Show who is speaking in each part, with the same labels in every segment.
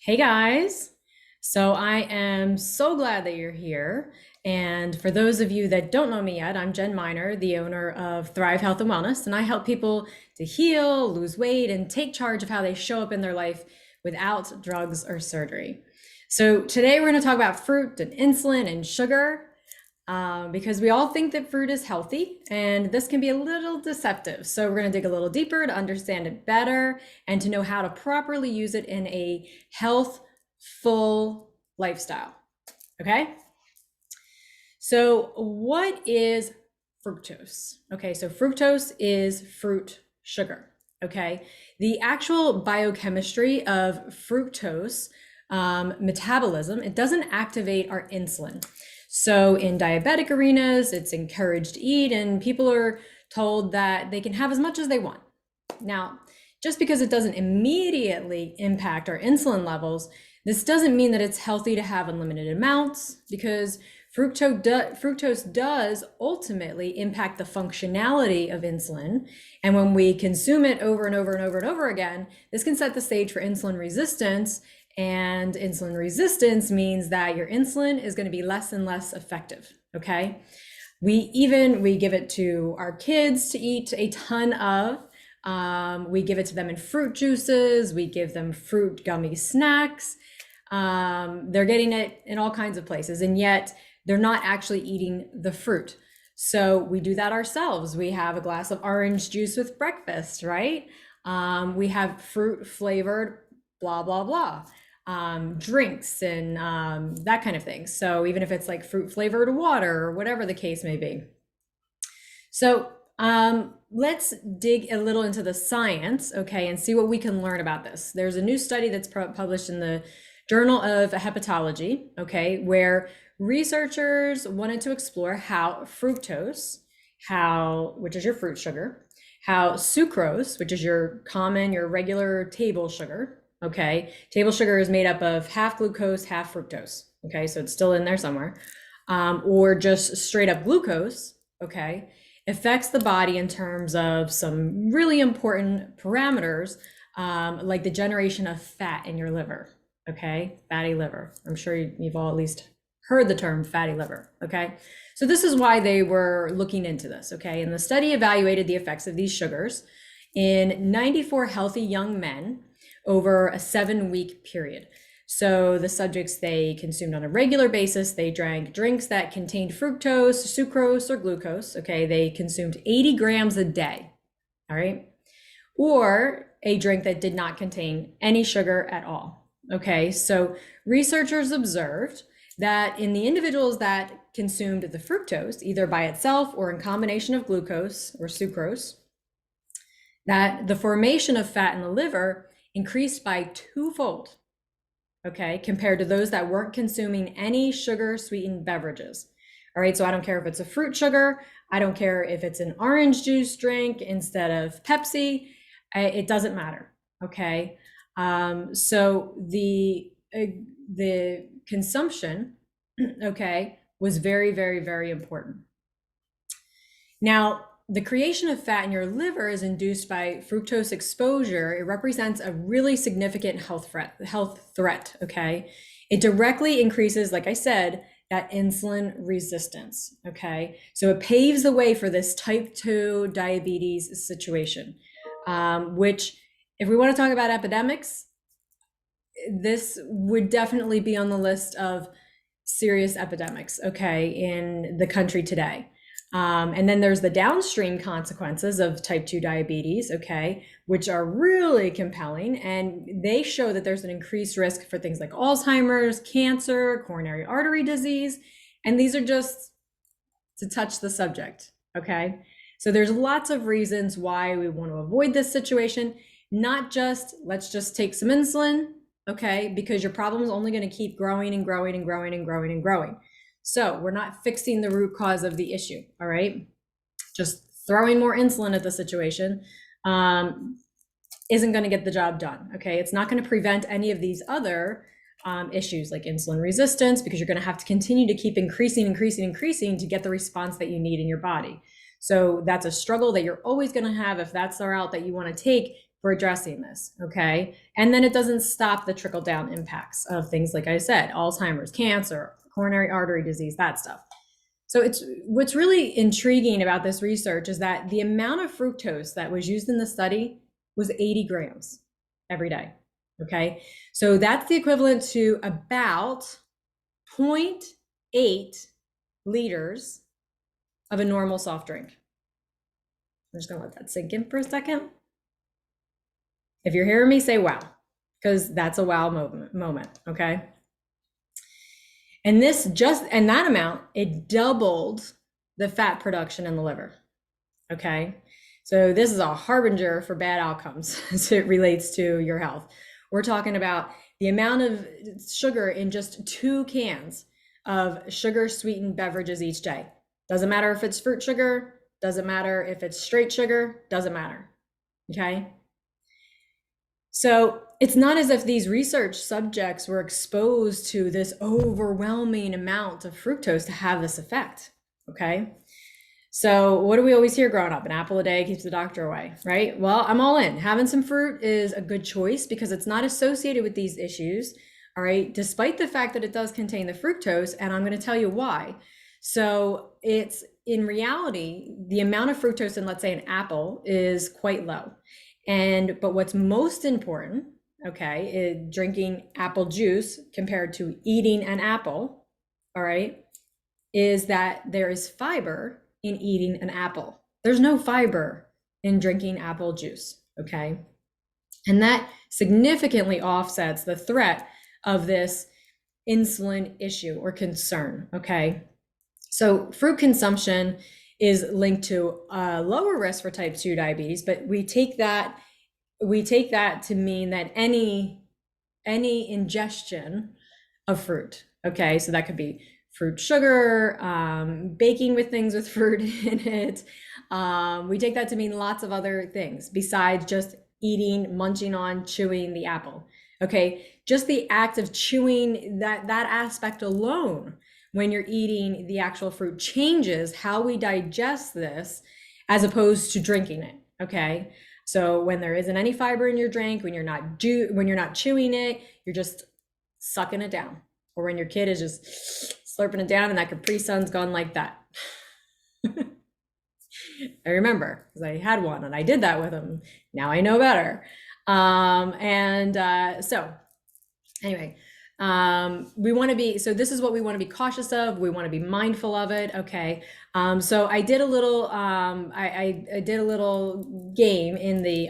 Speaker 1: Hey guys. So I am so glad that you're here. And for those of you that don't know me yet, I'm Jen Miner, the owner of Thrive Health and Wellness, and I help people to heal, lose weight, and take charge of how they show up in their life without drugs or surgery. So today we're going to talk about fruit and insulin and sugar. Because we all think that fruit is healthy, and this can be a little deceptive. So we're going to dig a little deeper to understand it better and to know how to properly use it in a healthful lifestyle. Okay. So what is fructose? Okay, so fructose is fruit sugar. Okay, the actual biochemistry of fructose metabolism, it doesn't activate our insulin. So in diabetic arenas, it's encouraged to eat, and people are told that they can have as much as they want. Now, just because it doesn't immediately impact our insulin levels, this doesn't mean that it's healthy to have unlimited amounts, because fructose does ultimately impact the functionality of insulin. And when we consume it over and over and over and over again, this can set the stage for insulin resistance. And insulin resistance means that your insulin is going to be less and less effective. Okay. We give it to our kids to eat a ton of. We give it to them in fruit juices. We give them fruit gummy snacks. They're getting it in all kinds of places, and yet they're not actually eating the fruit. So we do that ourselves. We have a glass of orange juice with breakfast, right? We have fruit flavored blah, blah, blah. Drinks and that kind of thing. So even if it's like fruit flavored water or whatever the case may be. So let's dig a little into the science, okay, and see what we can learn about this. There's a new study that's published in the Journal of Hepatology, okay, where researchers wanted to explore how fructose, which is your fruit sugar, how sucrose, which is your regular table sugar, okay, table sugar is made up of half glucose, half fructose, okay, so it's still in there somewhere, or just straight up glucose, okay, affects the body in terms of some really important parameters, like the generation of fat in your liver. Okay, fatty liver. I'm sure you've all at least heard the term fatty liver. Okay, so this is why they were looking into this. Okay, and the study evaluated the effects of these sugars in 94 healthy young men over a 7-week period. So the subjects, they consumed on a regular basis, they drank drinks that contained fructose, sucrose, or glucose. Okay, they consumed 80 grams a day. All right, or a drink that did not contain any sugar at all. Okay, so researchers observed that in the individuals that consumed the fructose, either by itself or in combination of glucose or sucrose, that the formation of fat in the liver increased by twofold, okay, compared to those that weren't consuming any sugar-sweetened beverages. All right, so I don't care if it's a fruit sugar, I don't care if it's an orange juice drink instead of Pepsi, it doesn't matter, okay? So the consumption, okay, was very, very, very important. Now, the creation of fat in your liver is induced by fructose exposure. It represents a really significant health threat, okay? It directly increases, like I said, that insulin resistance, okay? So it paves the way for this type 2 diabetes situation, which, if we want to talk about epidemics, this would definitely be on the list of serious epidemics, okay, in the country today. And then there's the downstream consequences of type 2 diabetes, okay, which are really compelling. And they show that there's an increased risk for things like Alzheimer's, cancer, coronary artery disease. And these are just to touch the subject, okay? So there's lots of reasons why we want to avoid this situation, not just let's just take some insulin, okay, because your problem is only going to keep growing and growing and growing and growing and growing. So we're not fixing the root cause of the issue, all right? Just throwing more insulin at the situation isn't going to get the job done, okay? It's not going to prevent any of these other issues like insulin resistance, because you're going to have to continue to keep increasing to get the response that you need in your body. So that's a struggle that you're always going to have if that's the route that you want to take. for addressing this, okay? And then it doesn't stop the trickle down impacts of things like I said, Alzheimer's, cancer, coronary artery disease, that stuff. So it's what's really intriguing about this research is that the amount of fructose that was used in the study was 80 grams every day, okay? So that's the equivalent to about 0.8 liters of a normal soft drink. I'm just gonna let that sink in for a second. If you're hearing me, say wow, because that's a wow moment, okay? And that amount, it doubled the fat production in the liver, okay? So this is a harbinger for bad outcomes as it relates to your health. We're talking about the amount of sugar in just 2 cans of sugar sweetened beverages each day. Doesn't matter if it's fruit sugar, doesn't matter if it's straight sugar, doesn't matter, okay? So it's not as if these research subjects were exposed to this overwhelming amount of fructose to have this effect, okay? So what do we always hear growing up? An apple a day keeps the doctor away, right? Well, I'm all in. Having some fruit is a good choice because it's not associated with these issues, all right? Despite the fact that it does contain the fructose, and I'm going to tell you why. So it's, in reality, the amount of fructose in, let's say, an apple is quite low. But what's most important, okay, is drinking apple juice compared to eating an apple, all right, is that there is fiber in eating an apple. There's no fiber in drinking apple juice, okay? And that significantly offsets the threat of this insulin issue or concern, okay? So fruit consumption is linked to a lower risk for type 2 diabetes, but we take that to mean that any ingestion of fruit, okay? So that could be fruit sugar, baking with things with fruit in it. We take that to mean lots of other things besides just eating, munching on, chewing the apple, okay? Just the act of chewing, that aspect alone, when you're eating the actual fruit, changes how we digest this as opposed to drinking it, okay? So when there isn't any fiber in your drink, when you're not chewing it, you're just sucking it down. Or when your kid is just slurping it down and that Capri Sun's gone like that. I remember because I had one and I did that with him. Now I know better. So anyway, we want to be, so this is what we want to be cautious of. We want to be mindful of it. Okay. So I did a little, I did a little game in the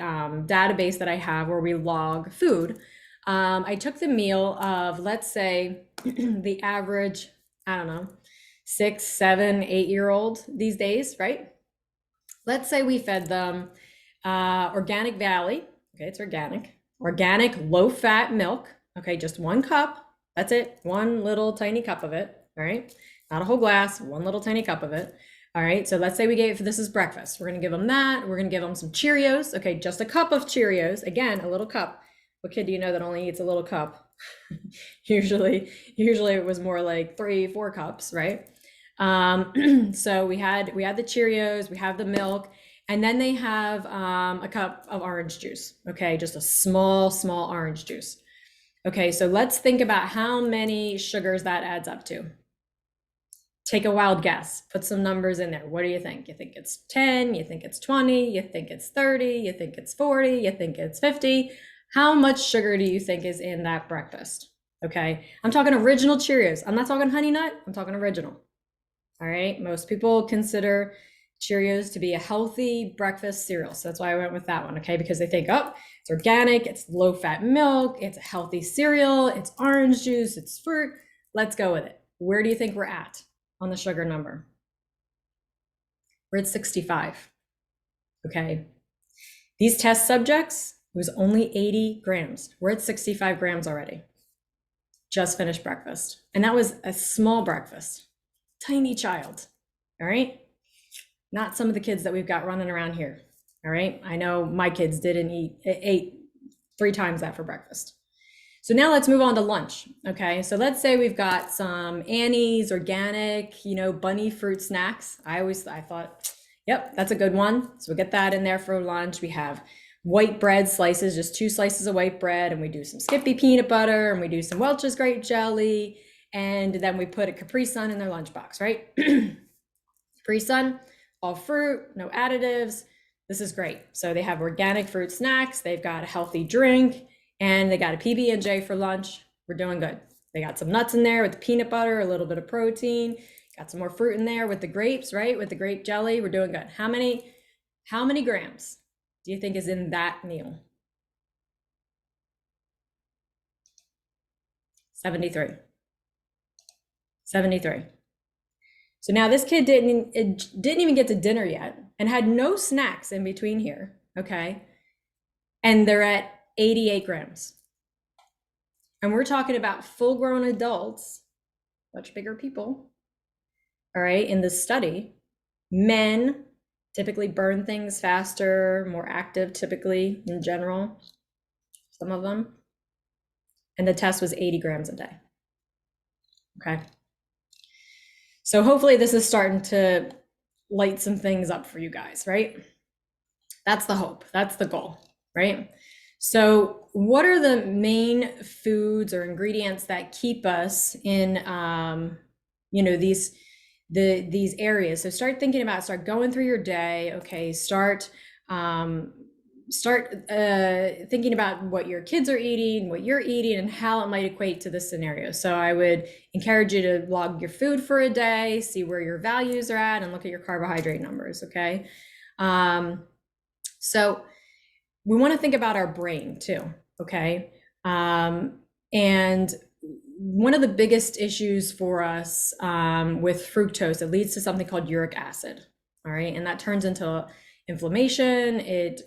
Speaker 1: database that I have where we log food. I took the meal of, let's say, the average, I don't know, 6, 7, 8-year-old these days, right? Let's say we fed them Organic Valley. Okay, it's organic low-fat milk. Okay, just 1 cup. That's it. 1 little tiny cup of it. All right, not a whole glass. 1 little tiny cup of it. All right, so let's say we gave, this is breakfast. We're gonna give them that. We're gonna give them some Cheerios. Okay, just a cup of Cheerios. Again, a little cup. What kid do you know that only eats a little cup? usually it was more like 3, 4 cups, right? So we had the Cheerios, we have the milk, and then they have a cup of orange juice. Okay, just a small orange juice. Okay, so let's think about how many sugars that adds up to. Take a wild guess, put some numbers in there. What do you think? You think it's 10, you think it's 20, you think it's 30, you think it's 40, you think it's 50. How much sugar do you think is in that breakfast? Okay, I'm talking original Cheerios. I'm not talking Honey Nut, I'm talking original. All right, most people consider Cheerios to be a healthy breakfast cereal. So that's why I went with that one, okay? Because they think, oh, it's organic, it's low-fat milk, it's a healthy cereal, it's orange juice, it's fruit. Let's go with it. Where do you think we're at on the sugar number? We're at 65, okay? These test subjects, it was only 80 grams. We're at 65 grams already. Just finished breakfast. And that was a small breakfast. Tiny child, all right? Not some of the kids that we've got running around here, all right? I know my kids ate 3 times that for breakfast. So now let's move on to lunch, okay? So let's say we've got some Annie's organic, bunny fruit snacks. I thought, yep, that's a good one. So we'll get that in there for lunch. We have white bread slices, just 2 slices of white bread, and we do some Skippy peanut butter, and we do some Welch's grape jelly, and then we put a Capri Sun in their lunchbox, right? Capri Sun, all fruit, no additives. This is great. So they have organic fruit snacks, they've got a healthy drink, and they got a PB&J for lunch. We're doing good. They got some nuts in there with the peanut butter, a little bit of protein, got some more fruit in there with the grapes, right? With the grape jelly, we're doing good. How many grams do you think is in that meal? 73. 73. So now this kid didn't even get to dinner yet and had no snacks in between here, okay? And they're at 88 grams. And we're talking about full-grown adults, much bigger people, all right, in this study. Men typically burn things faster, more active typically in general, some of them. And the test was 80 grams a day, okay? So hopefully this is starting to light some things up for you guys, right? That's the hope, that's the goal, right? So what are the main foods or ingredients that keep us in, these areas? So start thinking about, start going through your day, okay? Start thinking about what your kids are eating, what you're eating, and how it might equate to this scenario. So I would encourage you to log your food for a day, see where your values are at, and look at your carbohydrate numbers, okay? So we want to think about our brain too, okay? And one of the biggest issues for us with fructose, it leads to something called uric acid, all right? And that turns into inflammation,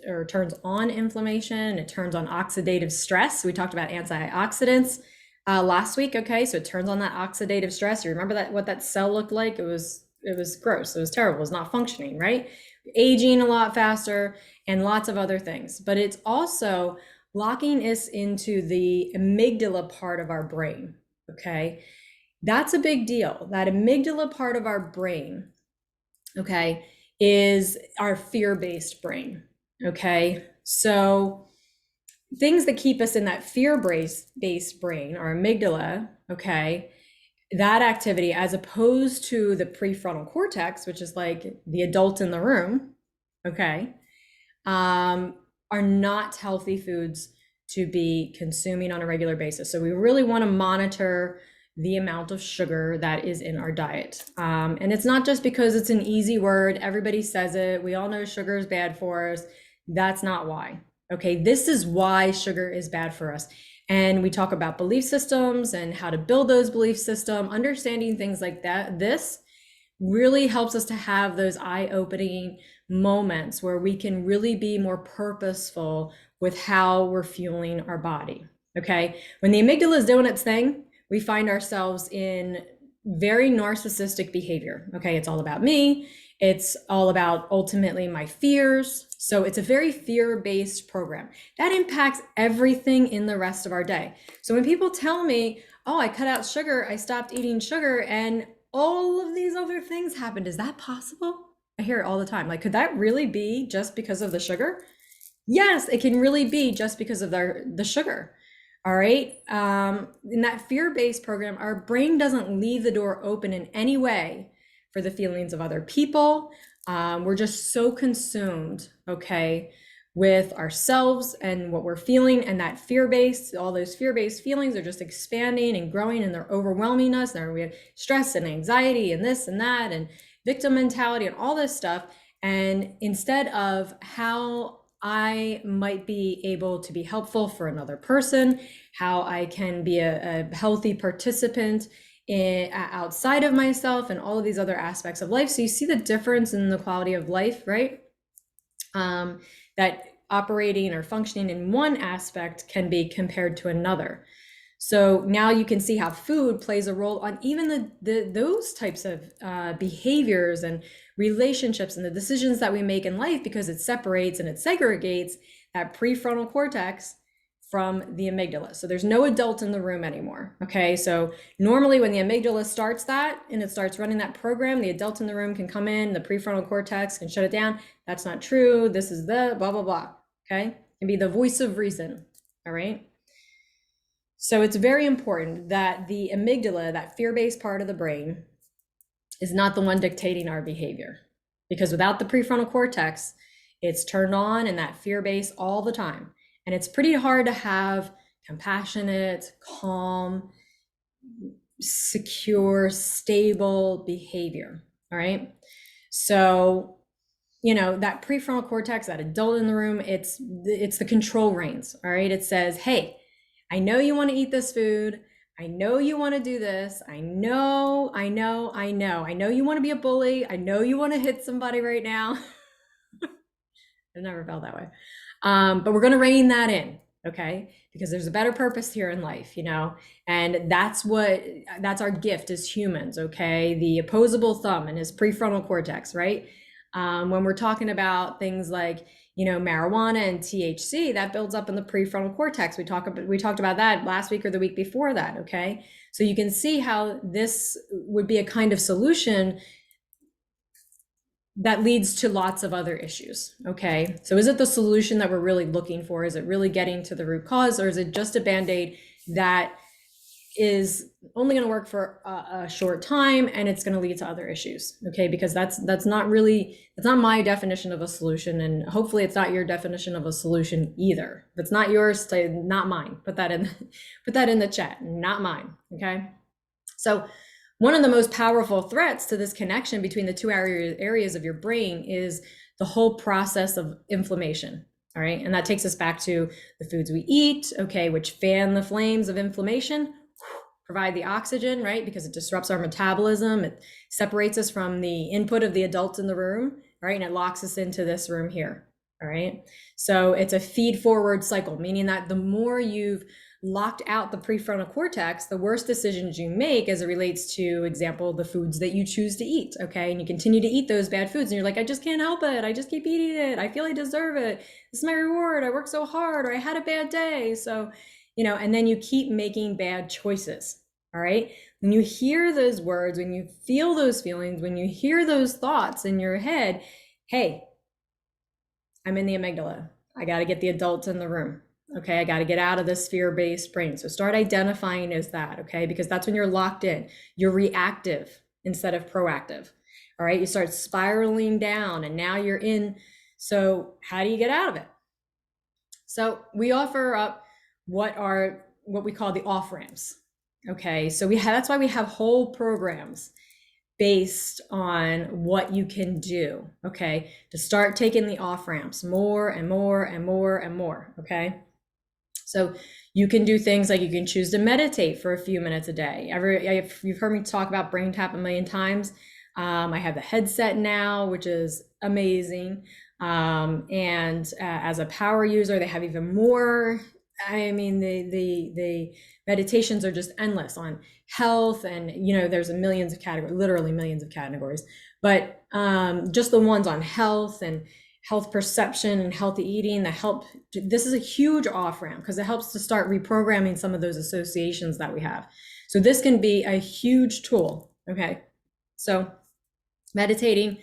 Speaker 1: or turns on inflammation, it turns on oxidative stress. We talked about antioxidants last week, okay? So it turns on that oxidative stress. You remember that, what that cell looked like? It was gross, it was terrible, it was not functioning, right? Aging a lot faster and lots of other things. But it's also locking us into the amygdala part of our brain, okay? That's a big deal. That amygdala part of our brain, okay, is our fear-based brain, okay? So things that keep us in that fear-based brain, our amygdala, okay, that activity, as opposed to the prefrontal cortex, which is like the adult in the room, okay, are not healthy foods to be consuming on a regular basis. So we really want to monitor the amount of sugar that is in our diet. And it's not just because it's an easy word, everybody says it, we all know sugar is bad for us. That's not why, okay? This is why sugar is bad for us. And we talk about belief systems and how to build those belief systems, understanding things like that. This really helps us to have those eye-opening moments where we can really be more purposeful with how we're fueling our body, okay? When the amygdala is doing its thing, we find ourselves in very narcissistic behavior, okay? It's all about me. It's all about ultimately my fears. So it's a very fear-based program that impacts everything in the rest of our day. So when people tell me, oh, I cut out sugar, I stopped eating sugar, and all of these other things happened, is that possible? I hear it all the time. Like, could that really be just because of the sugar? Yes, it can really be just because of the sugar. All right. In that fear-based program, our brain doesn't leave the door open in any way for the feelings of other people. We're just so consumed, okay, with ourselves and what we're feeling, and that fear-based, all those fear-based feelings are just expanding and growing, and they're overwhelming us. And we have stress and anxiety and this and that and victim mentality and all this stuff. And instead of how I might be able to be helpful for another person, how I can be a healthy participant outside of myself, and all of these other aspects of life. So you see the difference in the quality of life, right? That operating or functioning in one aspect can be compared to another. So now you can see how food plays a role on even those types of behaviors and relationships and the decisions that we make in life, because it separates and it segregates that prefrontal cortex from the amygdala. So there's no adult in the room anymore, okay? So normally when the amygdala starts that and it starts running that program, the adult in the room can come in, the prefrontal cortex can shut it down. That's not true. This is the blah, blah, blah, okay? can be the voice of reason, all right? So it's very important that the amygdala, that fear-based part of the brain, is not the one dictating our behavior. Because without the prefrontal cortex, it's turned on in that fear base all the time. And it's pretty hard to have compassionate, calm, secure, stable behavior. All right. So, that prefrontal cortex, that adult in the room, it's the control reins. All right. It says, hey, I know you want to eat this food. I know you want to do this. I know you want to be a bully. I know you want to hit somebody right now. I've never felt that way. But we're going to rein that in, okay? Because there's a better purpose here in life, and that's our gift as humans, okay? The opposable thumb and his prefrontal cortex, right? When we're talking about things like, marijuana and THC, that builds up in the prefrontal cortex. We talked about that last week or the week before that, okay? So you can see how this would be a kind of solution that leads to lots of other issues, okay? So is it the solution that we're really looking for? Is it really getting to the root cause, or is it just a Band-Aid that is only going to work for a short time and it's going to lead to other issues, okay? Because that's not my definition of a solution, and hopefully it's not your definition of a solution either. If it's not yours, say not mine. Put that in the chat, not mine, okay? So one of the most powerful threats to this connection between the two areas of your brain is the whole process of inflammation, all right? And that takes us back to the foods we eat, okay, which fan the flames of inflammation, provide the oxygen, right? Because it disrupts our metabolism. It separates us from the input of the adult in the room, right? And it locks us into this room here, all right? So it's a feed forward cycle, meaning that the more you've locked out the prefrontal cortex, the worse decisions you make as it relates to, example, the foods that you choose to eat, okay? And you continue to eat those bad foods and you're like, I just can't help it. I just keep eating it. I feel I deserve it. This is my reward. I worked so hard, or I had a bad day. So, and then you keep making bad choices, all right? When you hear those words, when you feel those feelings, when you hear those thoughts in your head, hey, I'm in the amygdala. I got to get the adult in the room. Okay, I got to get out of this fear-based brain. So start identifying as that, okay? Because that's when you're locked in. You're reactive instead of proactive. All right, you start spiraling down and now you're in. So how do you get out of it? So we offer up what we call the off-ramps. Okay, so that's why we have whole programs based on what you can do, okay, to start taking the off-ramps more and more and more and more, okay? So you can do things like you can choose to meditate for a few minutes a day. You've heard me talk about Brain Tap a million times. I have the headset now, which is amazing. And as a power user, they have even more. I mean, the meditations are just endless on health, and there's millions of categories, literally millions of categories. But just the ones on health and health perception and healthy eating that help. This is a huge off-ramp because it helps to start reprogramming some of those associations that we have. So this can be a huge tool. Okay, so meditating,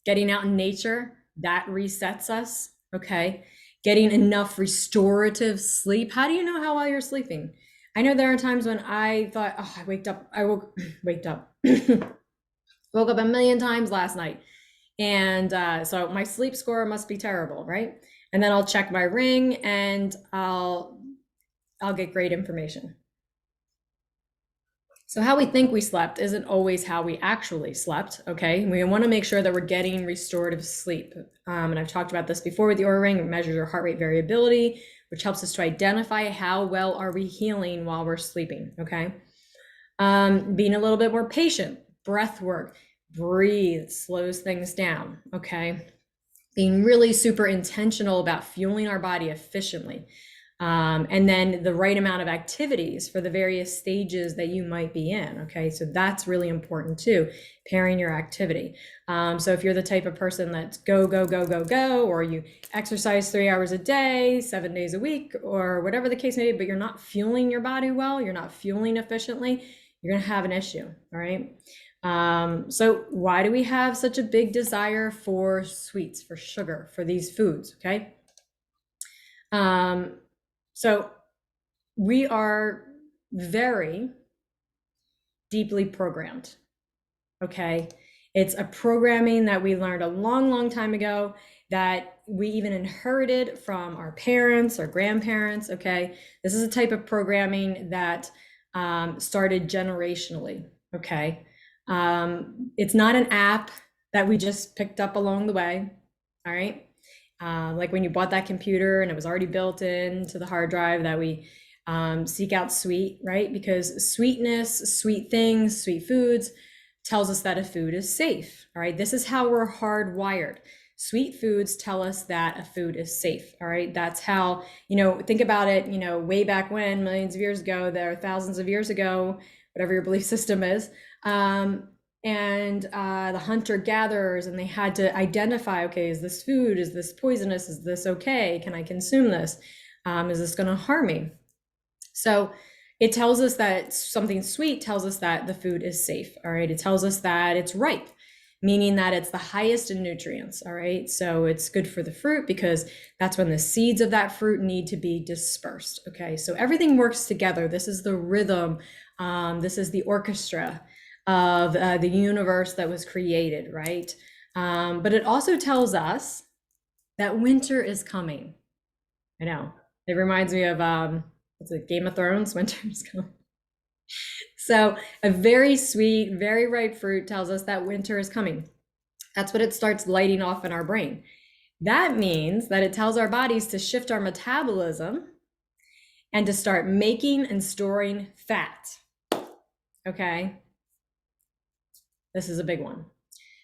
Speaker 1: getting out in nature, that resets us. Okay, getting enough restorative sleep. How do you know how well you're sleeping? I know there are times when I thought, oh, I waked up woke up a million times last night. And so my sleep score must be terrible, right? And then I'll check my ring and I'll get great information. So how we think we slept isn't always how we actually slept, okay? We want to make sure that we're getting restorative sleep. And I've talked about this before with the Oura Ring. It measures your heart rate variability, which helps us to identify how well are we healing while we're sleeping, okay? Being a little bit more patient, breath work, breathe, slows things down, okay? Being really super intentional about fueling our body efficiently. And then the right amount of activities for the various stages that you might be in, okay? So that's really important too, pairing your activity. So if you're the type of person that's go, go, go, go, go, or you exercise 3 hours a day, 7 days a week, or whatever the case may be, but you're not fueling your body well, you're not fueling efficiently, you're gonna have an issue, all right? So why do we have such a big desire for sweets, for sugar, for these foods, okay? So we are very deeply programmed. Okay. It's a programming that we learned a long, long time ago that we even inherited from our parents or grandparents. Okay. This is a type of programming that started generationally. Okay. It's not an app that we just picked up along the way. All right. Like when you bought that computer and it was already built into the hard drive that we seek out sweet, right? Because sweetness, sweet things, sweet foods tells us that a food is safe. All right. This is how we're hardwired. Sweet foods tell us that a food is safe. All right. That's how, think about it, way back when, millions of years ago, there, thousands of years ago, whatever your belief system is. And the hunter gatherers, and they had to identify, okay, is this food? Is this poisonous? Is this okay? Can I consume this? Is this going to harm me? So it tells us that something sweet tells us that the food is safe. All right. It tells us that it's ripe, meaning that it's the highest in nutrients. All right. So it's good for the fruit because that's when the seeds of that fruit need to be dispersed. Okay. So everything works together. This is the rhythm. This is the orchestra of the universe that was created, right? But it also tells us that winter is coming. I know. It reminds me of what's it, Game of Thrones, winter is coming. So a very sweet, very ripe fruit tells us that winter is coming. That's what it starts lighting off in our brain. That means that it tells our bodies to shift our metabolism and to start making and storing fat. Okay. This is a big one.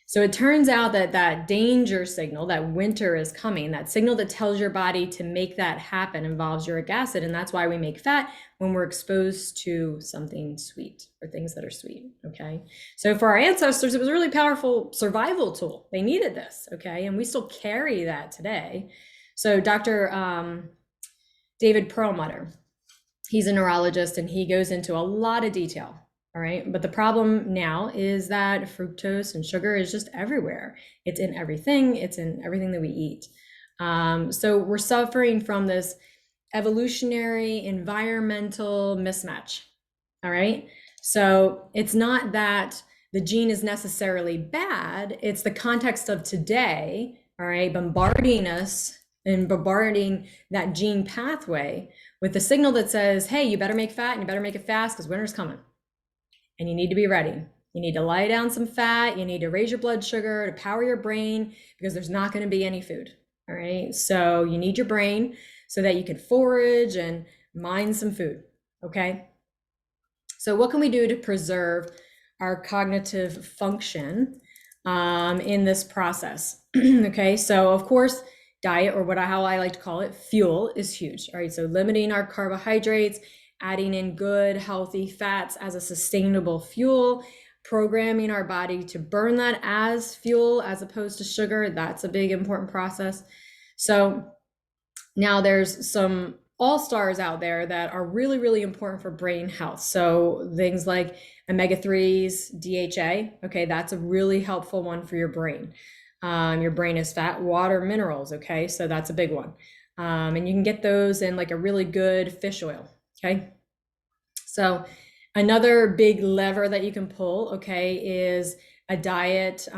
Speaker 1: So it turns out that that danger signal, that winter is coming, that signal that tells your body to make that happen involves uric acid. And that's why we make fat when we're exposed to something sweet or things that are sweet. Okay. So for our ancestors, it was a really powerful survival tool. They needed this. Okay. And we still carry that today. So Dr. David Perlmutter, he's a neurologist and he goes into a lot of detail. All right. But the problem now is that fructose and sugar is just everywhere. It's in everything. It's in everything that we eat. So we're suffering from this evolutionary environmental mismatch. All right. So it's not that the gene is necessarily bad. It's the context of today. All right. Bombarding us and bombarding that gene pathway with the signal that says, hey, you better make fat and you better make it fast because winter's coming. And you need to be ready. You need to lie down some fat. You need to raise your blood sugar to power your brain because there's not going to be any food. All right. So you need your brain so that you can forage and mine some food. Okay. So what can we do to preserve our cognitive function in this process? Okay. So of course, diet, or how I like to call it, fuel, is huge. All right. So limiting our carbohydrates, adding in good, healthy fats as a sustainable fuel, programming our body to burn that as fuel as opposed to sugar. That's a big, important process. So now there's some all-stars out there that are really, really important for brain health. So things like omega-3s, DHA, okay, that's a really helpful one for your brain. Your brain is fat, water, minerals, okay, so that's a big one. And you can get those in like a really good fish oil. Okay. So another big lever that you can pull, okay, is a diet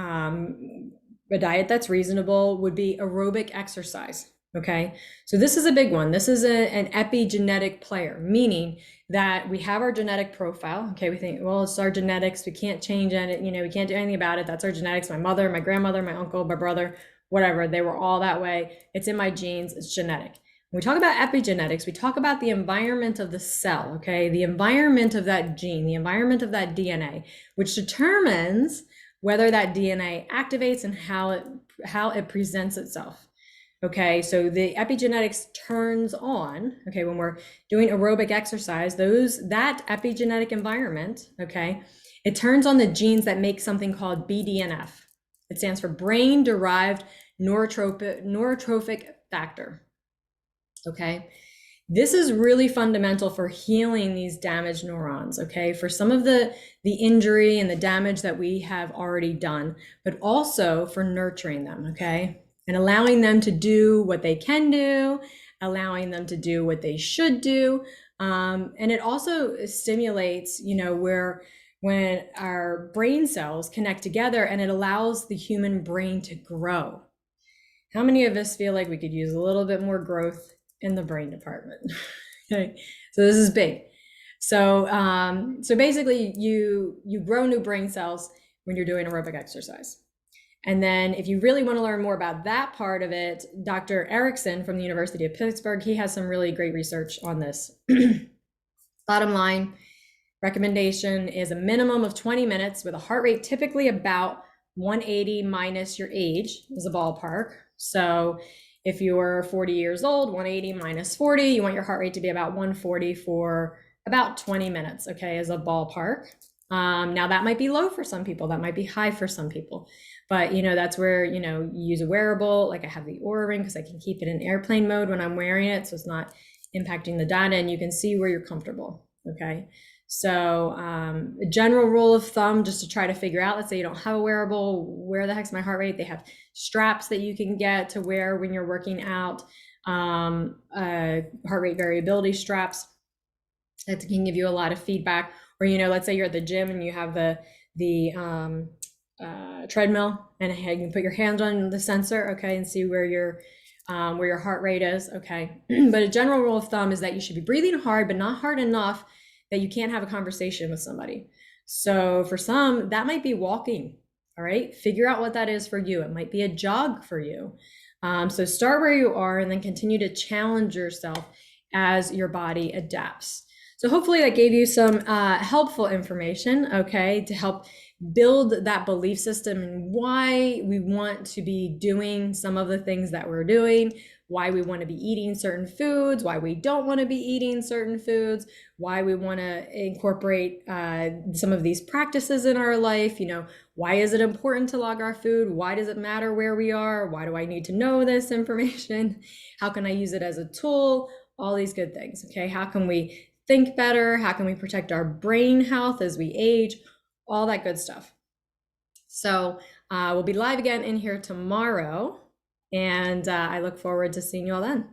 Speaker 1: that's reasonable would be aerobic exercise. Okay. So this is a big one. This is an epigenetic player, meaning that we have our genetic profile. Okay. We think, well, it's our genetics. We can't change it. We can't do anything about it. That's our genetics. My mother, my grandmother, my uncle, my brother, whatever. They were all that way. It's in my genes. It's genetic. When we talk about epigenetics, we talk about the environment of the cell, okay? The environment of that gene, the environment of that DNA, which determines whether that DNA activates and how it presents itself, okay? So the epigenetics turns on, okay, when we're doing aerobic exercise, that epigenetic environment, okay, it turns on the genes that make something called Bdnf. It stands for brain-derived neurotrophic factor. Okay. This is really fundamental for healing these damaged neurons, okay, for some of the injury and the damage that we have already done, but also for nurturing them, okay, and allowing them to do what they can do allowing them to do what they should do. And it also stimulates, where when our brain cells connect together, and it allows the human brain to grow. How many of us feel like we could use a little bit more growth in the brain department? Okay, so this is big. So basically you grow new brain cells when you're doing aerobic exercise. And then if you really want to learn more about that part of it, Dr. Erickson from the University of Pittsburgh, he has some really great research on this. Bottom line recommendation is a minimum of 20 minutes with a heart rate typically about 180 minus your age is a ballpark. So if you're 40 years old, 180 minus 40, you want your heart rate to be about 140 for about 20 minutes, okay, as a ballpark. Now that might be low for some people, that might be high for some people, but that's where, you use a wearable, like I have the Oura Ring because I can keep it in airplane mode when I'm wearing it, so it's not impacting the data, and you can see where you're comfortable, okay? So a general rule of thumb, just to try to figure out, let's say you don't have a wearable, where the heck's my heart rate? They have straps that you can get to wear when you're working out, heart rate variability straps that can give you a lot of feedback. Or, let's say you're at the gym and you have the treadmill, and you can put your hand on the sensor, okay, and see where your heart rate is, okay. But a general rule of thumb is that you should be breathing hard, but not hard enough that you can't have a conversation with somebody. So for some, that might be walking, all right? Figure out what that is for you. It might be a jog for you. So start where you are and then continue to challenge yourself as your body adapts. So hopefully that gave you some helpful information, okay, to help build that belief system and why we want to be doing some of the things that we're doing, why we want to be eating certain foods, why we don't want to be eating certain foods, why we want to incorporate some of these practices in our life. Why is it important to log our food? Why does it matter where we are? Why do I need to know this information? How can I use it as a tool? All these good things, okay? How can we think better? How can we protect our brain health as we age? All that good stuff. So we'll be live again in here tomorrow, and I look forward to seeing you all then.